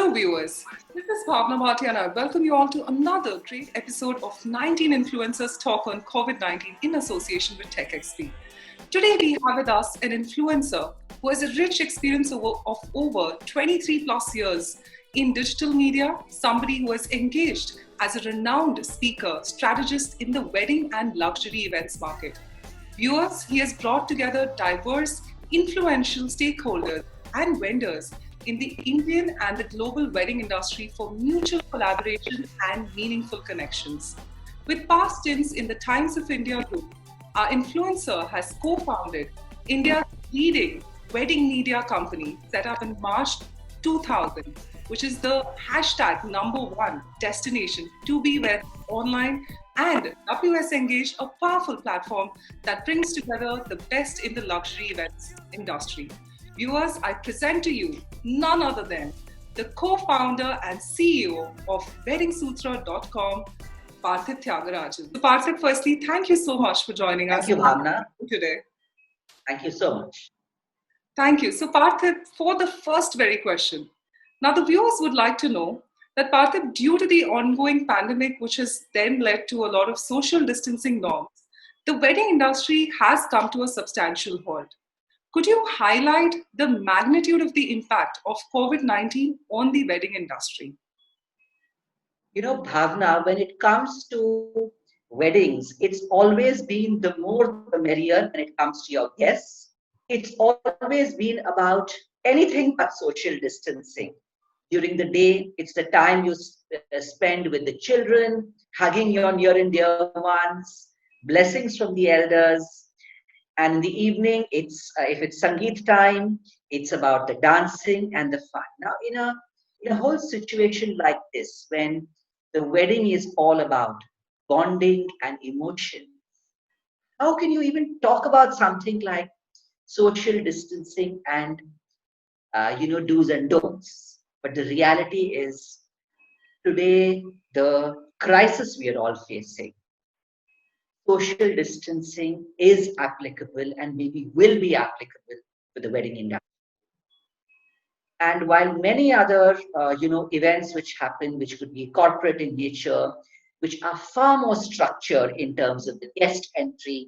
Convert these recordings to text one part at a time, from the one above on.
Hello viewers, this is Bhavana Bhatia and I welcome you all to another great episode of 19 Influencers Talk on COVID-19 in association with TechXP. Today we have with us an influencer who has a rich experience of over 23 plus years in digital media, somebody who has engaged as a renowned speaker, strategist in the wedding and luxury events market. Viewers, he has brought together diverse, influential stakeholders and vendors in the Indian and the global wedding industry for mutual collaboration and meaningful connections. With past stints in the Times of India group, our influencer has co-founded India's leading wedding media company set up in March 2000, which is the hashtag #1 destination to be wed online, and WS Engage, a powerful platform that brings together the best in the luxury events industry. Viewers, I present to you none other than the co-founder and CEO of WeddingSutra.com, Parthip Thygarajan. So Parthip, firstly, thank you so much for joining us today. Thank you so much. Thank you. So Parthip, for the first very question, now the viewers would like to know that Parthip, due to the ongoing pandemic, which has then led to a lot of social distancing norms, the wedding industry has come to a substantial halt. Could you highlight the magnitude of the impact of COVID-19 on the wedding industry? You know, Bhavna, when it comes to weddings, it's always been the more the merrier when it comes to your guests. It's always been about anything but social distancing. During the day, it's the time you spend with the children, hugging your near and dear ones, blessings from the elders. And in the evening, it's if it's Sangeet time, it's about the dancing and the fun. Now, in a whole situation like this, when the wedding is all about bonding and emotion, how can you even talk about something like social distancing and do's and don'ts? But the reality is, today the crisis we are all facing, social distancing is applicable and maybe will be applicable for the wedding industry. And while many other, events which happen, which could be corporate in nature, which are far more structured in terms of the guest entry,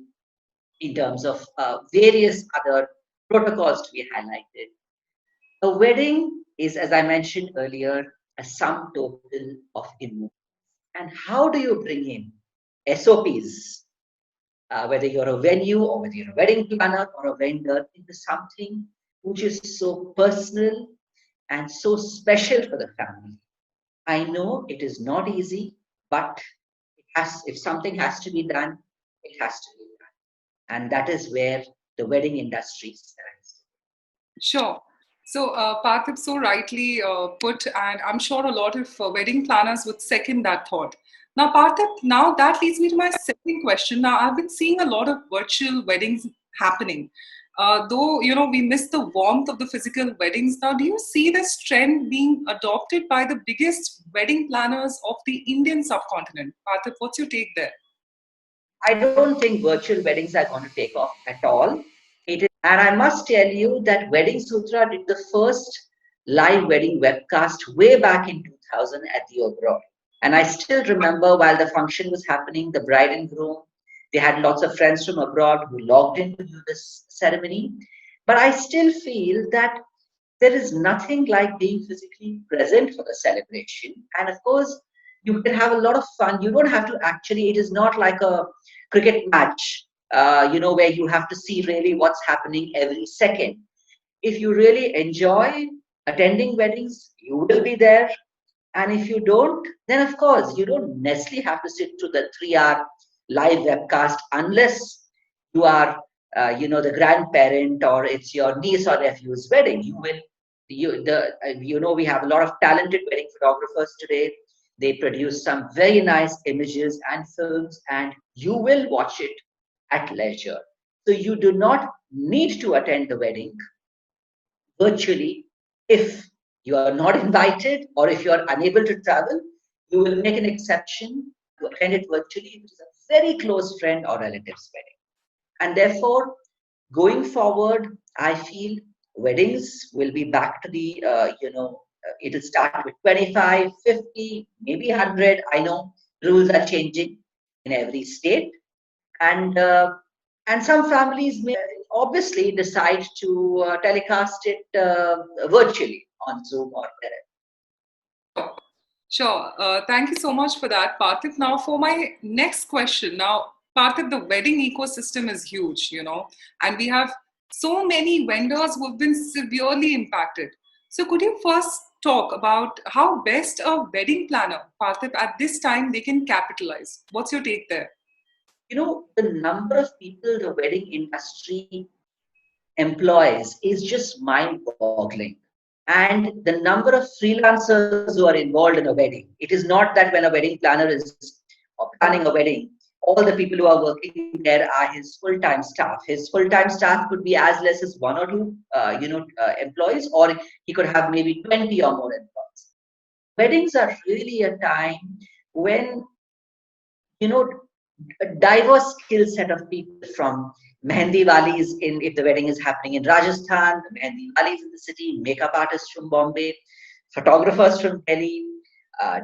in terms of various other protocols to be highlighted, a wedding is, as I mentioned earlier, a sum total of emotions. And how do you bring in SOPs? Whether you're a venue or whether you're a wedding planner or a vendor, into something which is so personal and so special for the family. I know it is not easy, but if something has to be done, it has to be done. And that is where the wedding industry stands. Sure. So Parthip so rightly put, and I'm sure a lot of wedding planners would second that thought. Now, Parthip, now that leads me to my second question. Now, I've been seeing a lot of virtual weddings happening. Though, we miss the warmth of the physical weddings. Now, do you see this trend being adopted by the biggest wedding planners of the Indian subcontinent? Parthip, what's your take there? I don't think virtual weddings are going to take off at all. And I must tell you that WeddingSutra did the first live wedding webcast way back in 2000 at the Oberoi. And I still remember while the function was happening, the bride and groom, they had lots of friends from abroad who logged in to do this ceremony. But I still feel that there is nothing like being physically present for the celebration. And of course, you can have a lot of fun. You don't have to actually, it is not like a cricket match, where you have to see really what's happening every second. If you really enjoy attending weddings, you will be there. And if you don't, then of course, you don't necessarily have to sit through the 3-hour live webcast unless you are, the grandparent or it's your niece or nephew's wedding. We have a lot of talented wedding photographers today. They produce some very nice images and films, and you will watch it at leisure. So you do not need to attend the wedding virtually. If you are not invited or if you are unable to travel, you will make an exception to attend it virtually if it is a very close friend or relative's wedding. And therefore, going forward, I feel weddings will be back to the it'll start with 25, 50, maybe 100. I know rules are changing in every state, and some families may obviously decide to telecast it virtually on Zoom or wherever. Sure. Sure. Thank you so much for that, Parthip. Now, for my next question. Now, Parthip, the wedding ecosystem is huge, and we have so many vendors who have been severely impacted. So, could you first talk about how best a wedding planner, Parthip, at this time they can capitalize? What's your take there? The number of people the wedding industry employs is just mind-boggling. And the number of freelancers who are involved in a wedding. It is not that when a wedding planner is planning a wedding, all the people who are working there are his full-time staff. His full-time staff could be as less as one or two, employees, or he could have maybe 20 or more employees. Weddings are really a time when you know a diverse skill set of people from Mehndi Walis in if the wedding is happening in Rajasthan, the Mehndi Walis in the city, makeup artists from Bombay, photographers from Delhi,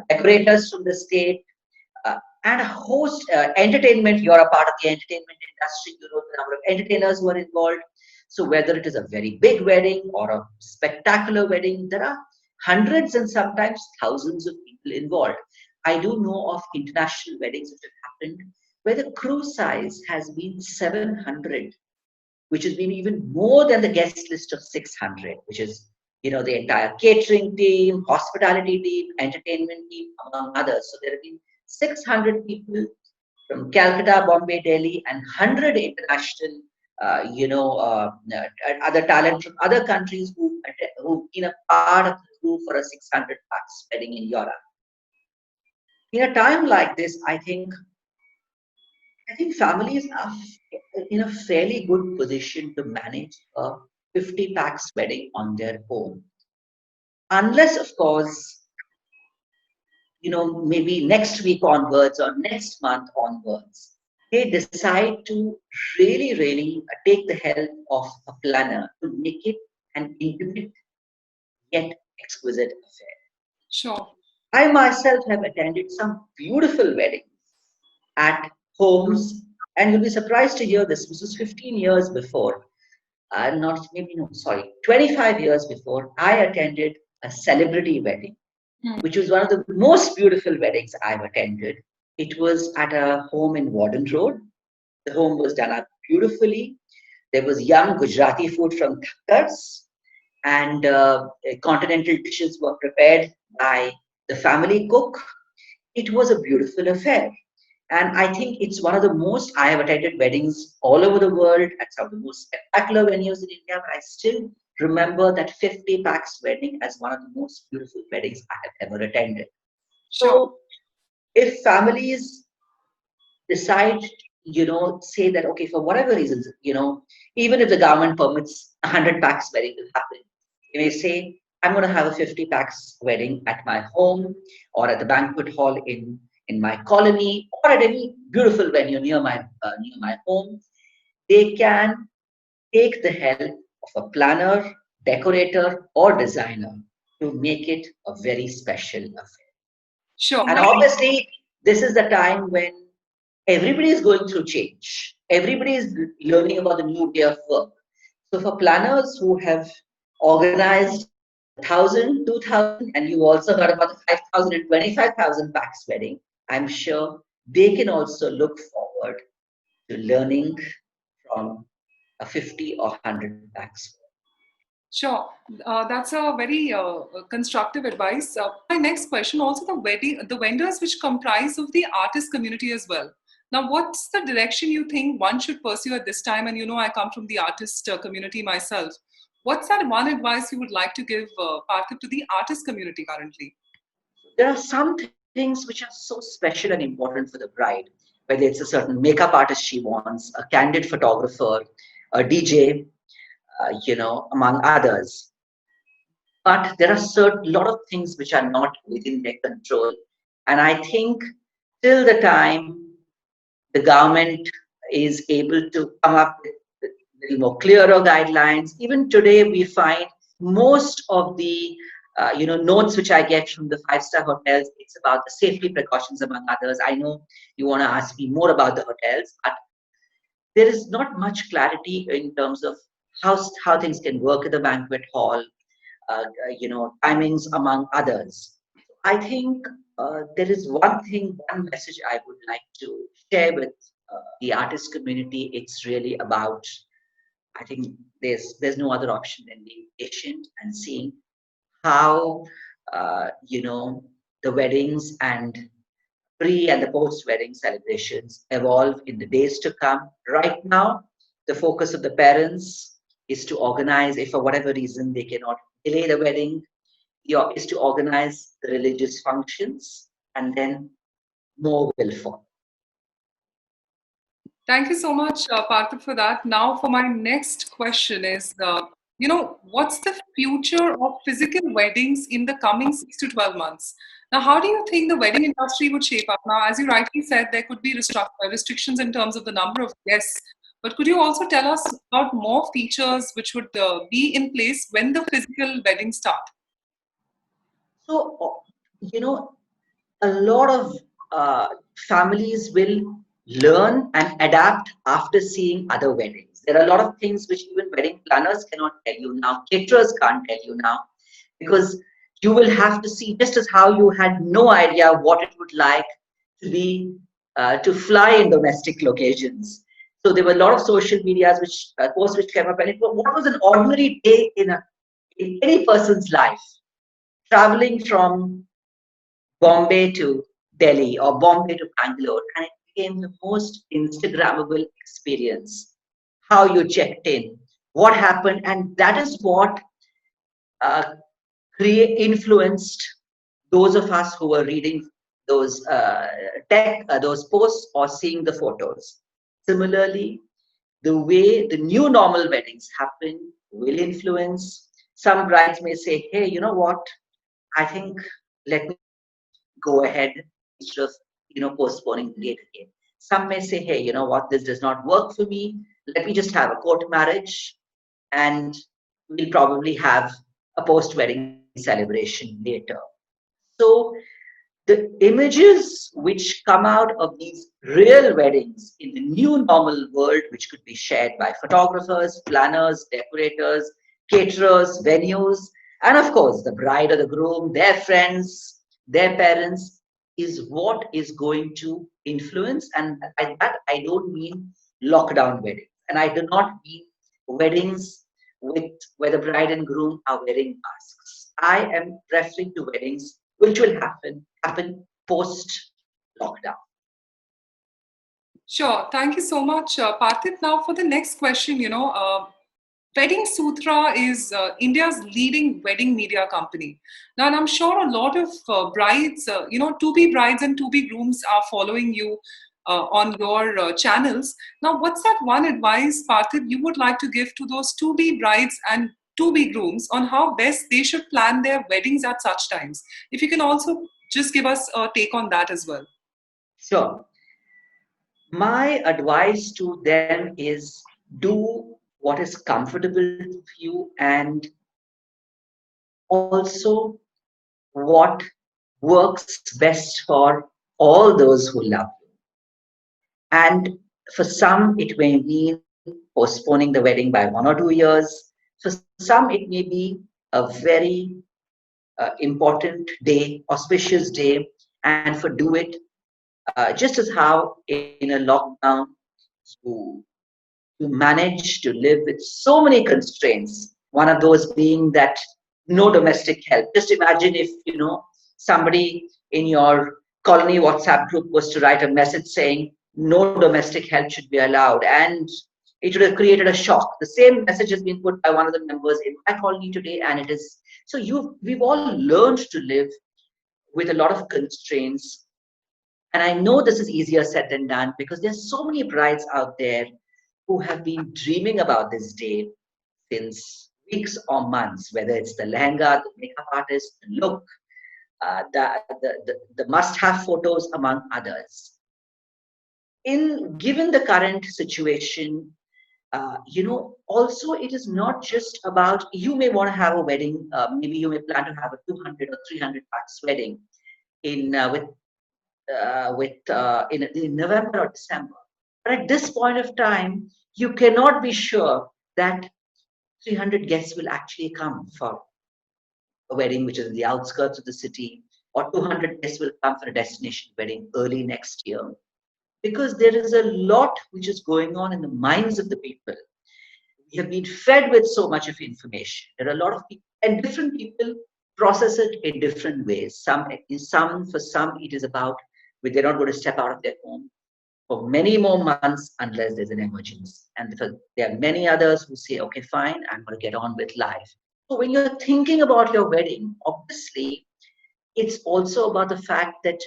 decorators from the state, and a host entertainment. You're a part of the entertainment industry. You know the number of entertainers who are involved. So whether it is a very big wedding or a spectacular wedding, there are hundreds and sometimes thousands of people involved. I do know of international weddings which have happened where the crew size has been 700, which has been even more than the guest list of 600, which is the entire catering team, hospitality team, entertainment team, among others. So there have been 600 people from Calcutta, Bombay, Delhi, and 100 international, other talent from other countries who've been a part of the crew for a 600 pax wedding in Europe. In a time like this, I think families are in a fairly good position to manage a 50 pax wedding on their own. Unless, of course, maybe next week onwards or next month onwards, they decide to really, really take the help of a planner to make it an intimate yet exquisite affair. Sure. I myself have attended some beautiful weddings at homes, and you'll be surprised to hear this was 15 years before, not maybe no, sorry, 25 years before, I attended a celebrity wedding, which was one of the most beautiful weddings I've attended. It was at a home in Warden Road. The home was done up beautifully. There was young Gujarati food from Thakkars, and continental dishes were prepared by the family cook. It was a beautiful affair. And I think it's one of the most, I have attended weddings all over the world at some of the most spectacular venues in India, but I still remember that 50 pax wedding as one of the most beautiful weddings I have ever attended. Sure. So if families decide, say that, okay, for whatever reasons, even if the government permits 100 pax wedding to happen, you may say, I'm going to have a 50 pax wedding at my home or at the banquet hall in my colony or at any beautiful venue near my home. They can take the help of a planner, decorator, or designer to make it a very special affair. Sure. And obviously, this is the time when everybody is going through change. Everybody is learning about the new way of work. So for planners who have organized 1,000, 2,000, and you also heard about the 5,000 and 25,000 pax wedding, I'm sure they can also look forward to learning from a 50 or 100 pax. Sure, that's a very constructive advice. My next question, also the vendors which comprise of the artist community as well. Now, what's the direction you think one should pursue at this time? And I come from the artist community myself. What's that one advice you would like to give, Parthip, to the artist community currently? There are some things which are so special and important for the bride, whether it's a certain makeup artist she wants, a candid photographer, a DJ, among others. But there are certain lot of things which are not within their control. And I think till the time the government is able to come up with little more clearer guidelines, even today we find most of the notes which I get from the five-star hotels. It's about the safety precautions, among others. I know you want to ask me more about the hotels, but there is not much clarity in terms of how things can work at the banquet hall, timings, among others. I think there is one message I would like to share with the artist community. It's really about, I think there's no other option than being patient and seeing how the weddings and pre and the post wedding celebrations evolve in the days to come. Right now, the focus of the parents is to organize, if for whatever reason they cannot delay the wedding, is to organize the religious functions, and then more will follow. Thank you so much, Parthip, for that. Now, for my next question is, what's the future of physical weddings in the coming 6 to 12 months? Now, how do you think the wedding industry would shape up? Now, as you rightly said, there could be restrictions in terms of the number of guests. But could you also tell us about more features which would be in place when the physical weddings start? So, a lot of uh, families will learn and adapt after seeing other weddings. There are a lot of things which even wedding planners cannot tell you now, caterers can't tell you now, because you will have to see, just as how you had no idea what it would like to be to fly in domestic locations. So there were a lot of social medias which posts which came up, and what was an ordinary day in any person's life, traveling from Bombay to Delhi or Bombay to Bangalore, and it became the most Instagrammable experience. How you checked in, what happened, and that is what uh, influenced those of us who were reading those posts or seeing the photos. Similarly, the way the new normal weddings happen will influence. Some brides may say, "Hey, you know what? I think let me go ahead instead of postponing the date again." Some may say, "Hey, you know what? This does not work for me. Let me just have a court marriage, and we'll probably have a post-wedding celebration later." So the images which come out of these real weddings in the new normal world, which could be shared by photographers, planners, decorators, caterers, venues, and of course the bride or the groom, their friends, their parents, is what is going to influence. And by that, I don't mean lockdown weddings. And I do not mean weddings with where the bride and groom are wearing masks. I am referring to weddings which will happen post lockdown. Sure. Thank you so much, Parthip. Now, for the next question, WeddingSutra is India's leading wedding media company. Now, and I'm sure a lot of brides, to-be brides and to-be grooms are following you on your channels. Now, what's that one advice, Parthip, you would like to give to those to-be brides and to-be grooms on how best they should plan their weddings at such times? If you can also just give us a take on that as well. Sure. My advice to them is do what is comfortable for you, and also what works best for all those who love you. And for some, it may mean postponing the wedding by 1 or 2 years. For some, it may be a very important day, auspicious day, and for do it just as how in a lockdown you you manage to live with so many constraints. One of those being that no domestic help. Just imagine if somebody in your colony WhatsApp group was to write a message saying no domestic help should be allowed, and it would have created a shock. The same message has been put by one of the members in my colony today, and it is so. We've all learned to live with a lot of constraints, and I know this is easier said than done because there's so many brides out there who have been dreaming about this day since weeks or months, whether it's the lehenga, the makeup artist, the look, the must-have photos, among others. In given the current situation, Also it is not just about, you may want to have a wedding, maybe you may plan to have a 200 or 300 bucks wedding in in November or December. But at this point of time, you cannot be sure that 300 guests will actually come for a wedding which is in the outskirts of the city, or 200 guests will come for a destination wedding early next year. Because there is a lot which is going on in the minds of the people. We have been fed with so much of information. There are a lot of people, and different people process it in different ways. For some, it is about they're not going to step out of their home for many more months unless there's an emergency. And there are many others who say, okay, fine, I'm going to get on with life. So when you're thinking about your wedding, obviously, it's also about the fact that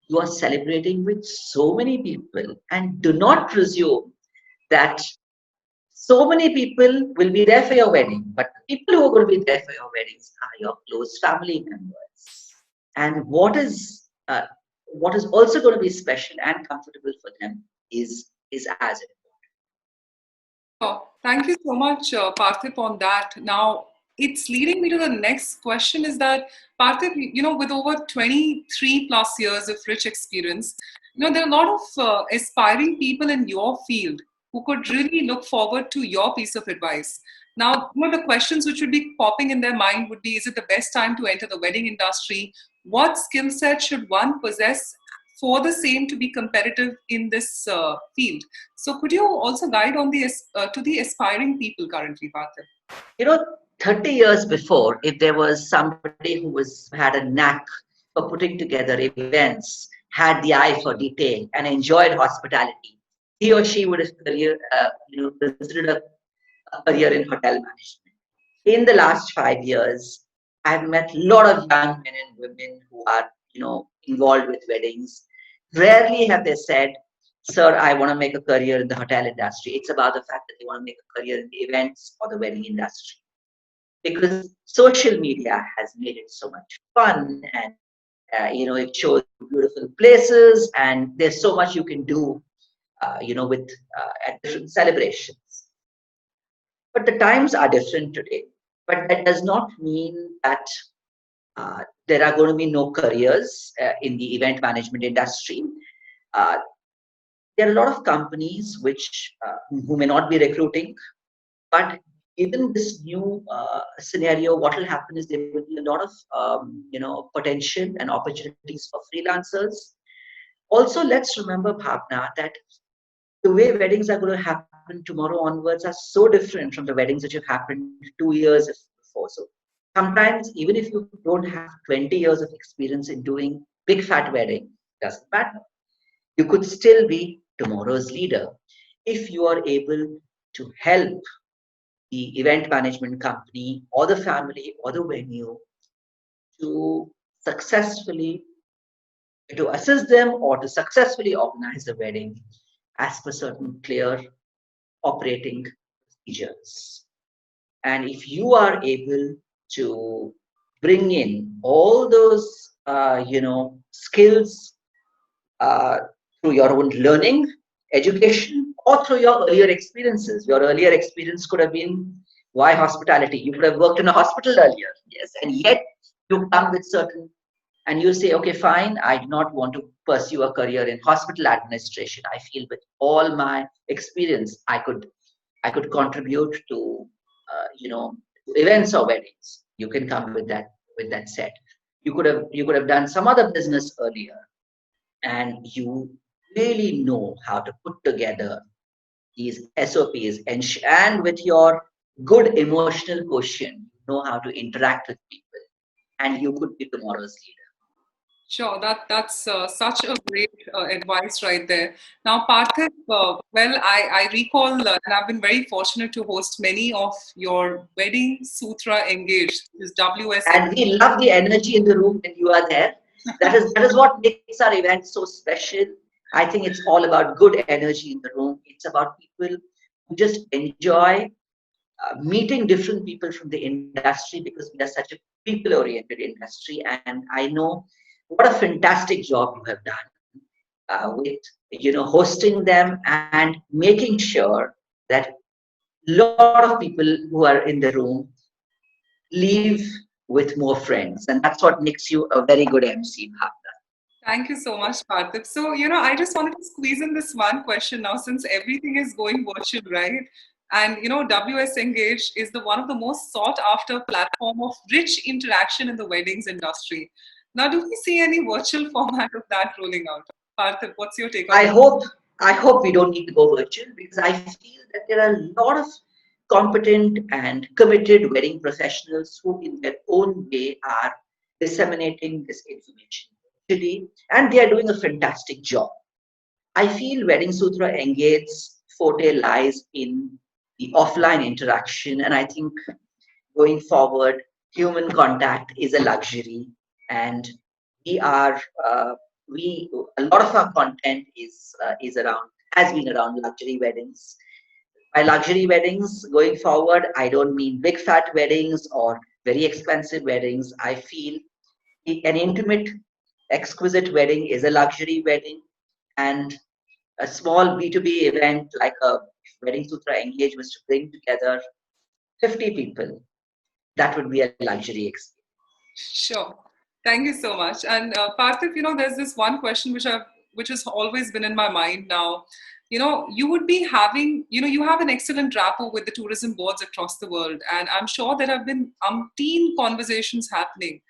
you are celebrating with so many people, and do not presume that so many people will be there for your wedding, but the people who are going to be there for your weddings are your close family members. And what is also going to be special and comfortable for them is as important. Thank you so much, Parthip, on that. Now, it's leading me to the next question is that, Parthip, with over 23 plus years of rich experience, there are a lot of aspiring people in your field who could really look forward to your piece of advice. Now, the questions which would be popping in their mind would be, is it the best time to enter the wedding industry? What skill set should one possess for the same to be competitive in this field? So, could you also guide on to the aspiring people currently, Parthip? You know, 30 years before, if there was somebody who had a knack for putting together events, had the eye for detail, and enjoyed hospitality, he or she would have considered a career in hotel management. In the last 5 years, I've met a lot of young men and women who are, involved with weddings. Rarely have they said, "Sir, I want to make a career in the hotel industry." It's about the fact that they want to make a career in the events or the wedding industry, because social media has made it so much fun, and it shows beautiful places, and there's so much you can do, with at different celebrations. But the times are different today. But that does not mean that there are going to be no careers in the event management industry. Uh, there are a lot of companies who may not be recruiting, but given this new scenario, what will happen is there will be a lot of potential and opportunities for freelancers. Also, let's remember, Bhavna, that the way weddings are going to happen tomorrow onwards are so different from the weddings that have happened 2 years before. So sometimes, even if you don't have 20 years of experience in doing big fat wedding, doesn't matter. You could still be tomorrow's leader if you are able to help the event management company or the family or the venue to successfully to assist them or to successfully organize the wedding as per certain clear operating procedures. And if you are able to bring in all those skills uh, through your own learning, education, or through your earlier experiences. Your earlier experience could have been why hospitality. You could have worked in a hospital earlier, yes, and yet you come with certain, and you say, okay, fine, I do not want to pursue a career in hospital administration. I feel with all my experience, I could contribute to, events or weddings. You can come with that set. You could have done some other business earlier, and you really know how to put together these SOPs, and with your good emotional quotient, you know how to interact with people, and you could be tomorrow's leader. Sure, that's such a great advice right there. Now, Parthip, I recall, and I've been very fortunate to host many of your Wedding Sutra Engaged, which is WSE. And we love the energy in the room when you are there. That is what makes our event so special. I think it's all about good energy in the room. It's about people who just enjoy meeting different people from the industry, because we are such a people-oriented industry. And I know what a fantastic job you have done with hosting them and making sure that lot of people who are in the room leave with more friends, and that's what makes you a very good MC, Bhavna. Thank you so much, Parthip. So, I just wanted to squeeze in this one question now, since everything is going virtual, right? And WS Engage is the one of the most sought after platform of rich interaction in the weddings industry. Now, do we see any virtual format of that rolling out? Parthip, what's your take on I that? hope I hope we don't need to go virtual, because I feel that there are a lot of competent and committed wedding professionals who, in their own way, are disseminating this information virtually, and they are doing a fantastic job. I feel WeddingSutra Engage forte lies in the offline interaction, and I think going forward, human contact is a luxury, and we are we a lot of our content is around has been around luxury weddings. By luxury weddings, going forward, I don't mean big fat weddings or very expensive weddings. I feel an intimate, exquisite wedding is a luxury wedding, and a small B2B event like a Wedding Sutra Engage was to bring together 50 people. That would be a luxury experience. Sure. Thank you so much. And Parthiv, there's this one question which has always been in my mind now. You would be having, you have an excellent rapport with the tourism boards across the world, and I'm sure there have been umpteen conversations happening.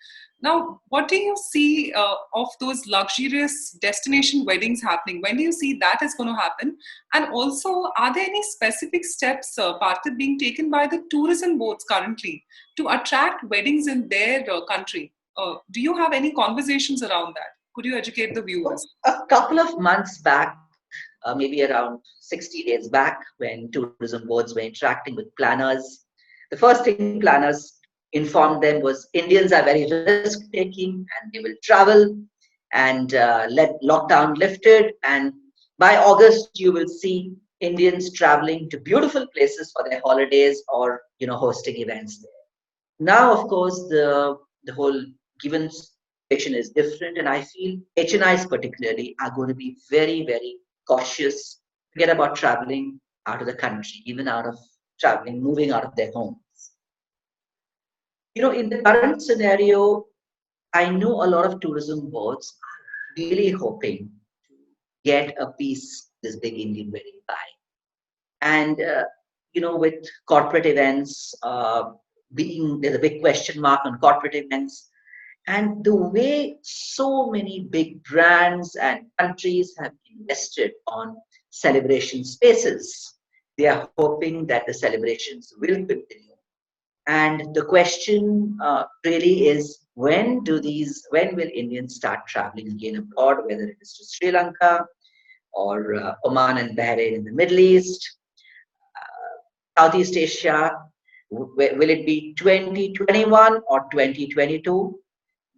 Now, what do you see of those luxurious destination weddings happening? When do you see that is going to happen? And also, are there any specific steps, Parthiv, being taken by the tourism boards currently to attract weddings in their country? Do you have any conversations around that? Could you educate the viewers? A couple of months back, maybe around 60 days back, when tourism boards were interacting with planners, the first thing planners informed them was Indians are very risk taking and they will travel, and let lockdown lifted, and by August you will see Indians traveling to beautiful places for their holidays, or hosting events there. Now, of course, the whole given situation is different, and I feel HNIs particularly are going to be very, very cautious. Forget about traveling out of the country, even out of traveling, moving out of their homes. In the current scenario, I know a lot of tourism boards are really hoping to get a piece of this big Indian wedding pie. And with corporate events being there's a big question mark on corporate events, and the way so many big brands and countries have invested on celebration spaces, they are hoping that the celebrations will continue. And the question really is, when will Indians start traveling again abroad, whether it is to Sri Lanka or Oman and Bahrain in the Middle East, Southeast Asia. Will it be 2021 or 2022?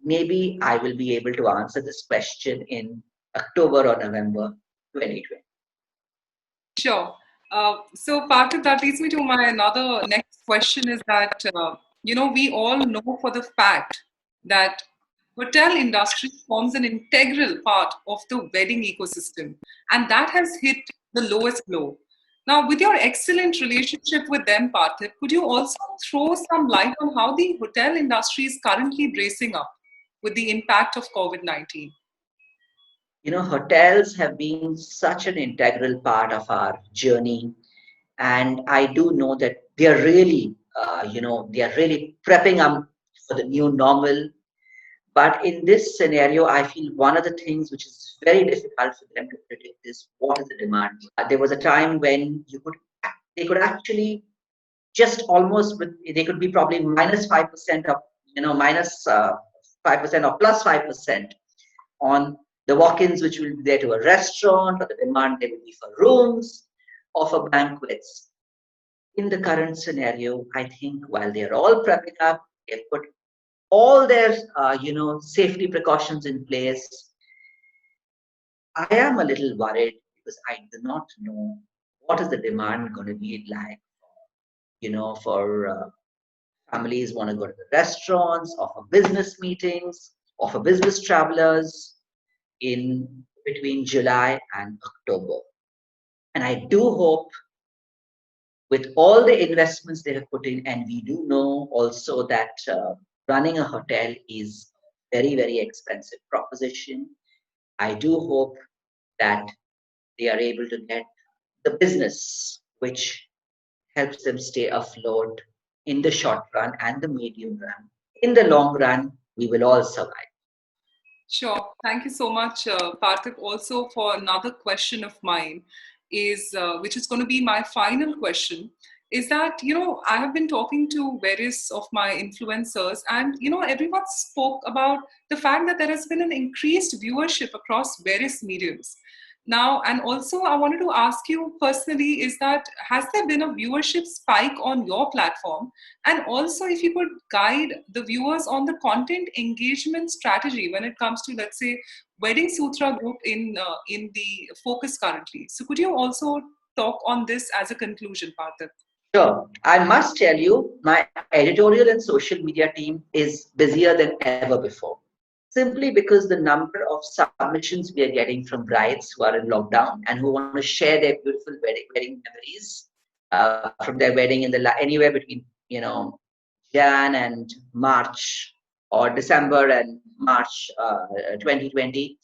Maybe I will be able to answer this question in October or November 2020. Sure. So, Parthiv, that leads me to my another next question is that, we all know for the fact that hotel industry forms an integral part of the wedding ecosystem, and that has hit the lowest blow. Now, with your excellent relationship with them, Parthiv, could you also throw some light on how the hotel industry is currently bracing up with the impact of COVID-19? Hotels have been such an integral part of our journey, and I do know that they are really prepping up for the new normal. But in this scenario, I feel one of the things which is very difficult for them to predict is what is the demand. There was a time when they could actually just almost they could be probably minus 5% of minus 5% or plus 5% on the walk-ins which will be there to a restaurant, or the demand there will be for rooms or for banquets. In the current scenario, I think while they're all prepping up, they've put all their safety precautions in place. I am a little worried because I do not know what is the demand going to be like. For families want to go to the restaurants, or for business meetings, or for business travelers in between July and October. And I do hope with all the investments they have put in, and we do know also that running a hotel is very, very expensive proposition. I do hope that they are able to get the business which helps them stay afloat in the short run and the medium run. In the long run, we will all survive. Sure. Thank you so much, Parthip. Also, for another question of mine, is which is going to be my final question, is that I have been talking to various of my influencers, and everyone spoke about the fact that there has been an increased viewership across various mediums. Now, and also I wanted to ask you personally, is that has there been a viewership spike on your platform? And also, if you could guide the viewers on the content engagement strategy when it comes to, let's say, Wedding Sutra group in the focus currently. So, could you also talk on this as a conclusion, Parthip? Sure. I must tell you, my editorial and social media team is busier than ever before. Simply because the number of submissions we are getting from brides who are in lockdown and who want to share their beautiful wedding memories from their wedding in anywhere between Jan and March, or December and March 2020.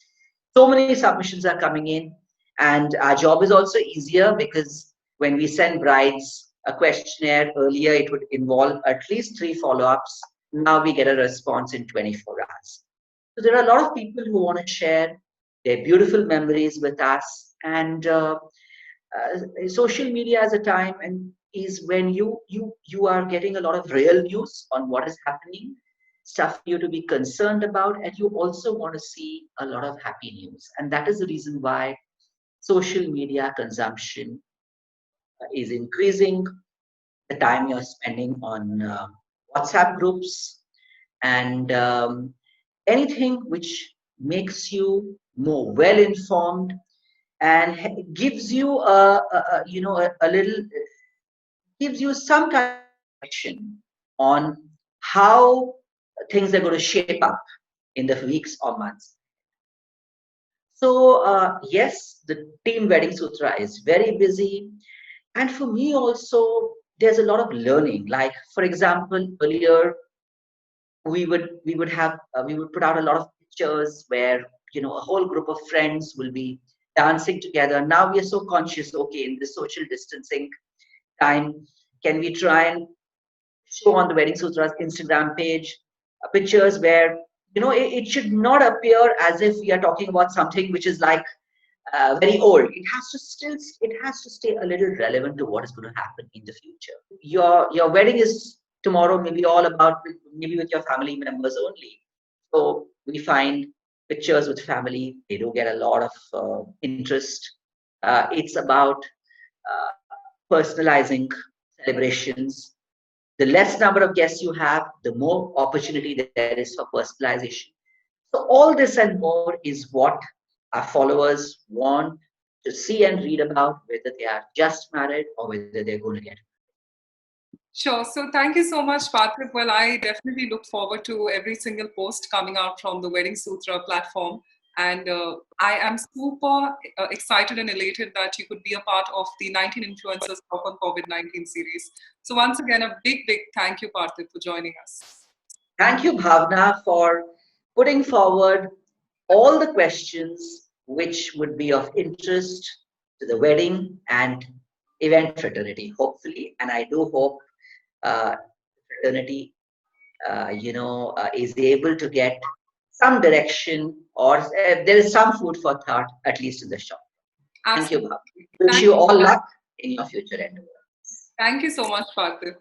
So many submissions are coming in, and our job is also easier because when we send brides a questionnaire earlier, it would involve at least 3 follow-ups. Now we get a response in 24 hours. So there are a lot of people who want to share their beautiful memories with us, and social media as a time and is when you are getting a lot of real news on what is happening, stuff for you to be concerned about, and you also want to see a lot of happy news. And that is the reason why social media consumption is increasing. The time you're spending on WhatsApp groups and anything which makes you more well informed and gives you a little, gives you some kind of direction on how things are going to shape up in the weeks or months. So yes, the team Wedding Sutra is very busy, and for me also there's a lot of learning. Like for example, earlier we would put out a lot of pictures where a whole group of friends will be dancing together. Now we are so conscious, okay, in this social distancing time, can we try and show on the Wedding Sutra's Instagram page pictures where it should not appear as if we are talking about something which is like very old. It has to stay a little relevant to what is going to happen in the future. Your wedding is tomorrow, maybe all about, maybe with your family members only. So we find pictures with family, they do get a lot of interest. It's about personalizing celebrations. The less number of guests you have, the more opportunity there is for personalization. So all this and more is what our followers want to see and read about, whether they are just married or whether they're going to get. Sure. So thank you so much, Parthip. Well, I definitely look forward to every single post coming out from the Wedding Sutra platform. And I am super excited and elated that you could be a part of the 19 Influencers Talk on COVID-19 series. So once again, a big, big thank you, Parthip, for joining us. Thank you, Bhavana, for putting forward all the questions which would be of interest to the wedding and event fraternity, hopefully. And I do hope fraternity, is able to get some direction, or there is some food for thought, at least in the shop. Thank you, Bhavana. Wish you all luck in your future endeavors. Thank you so much, Parthip.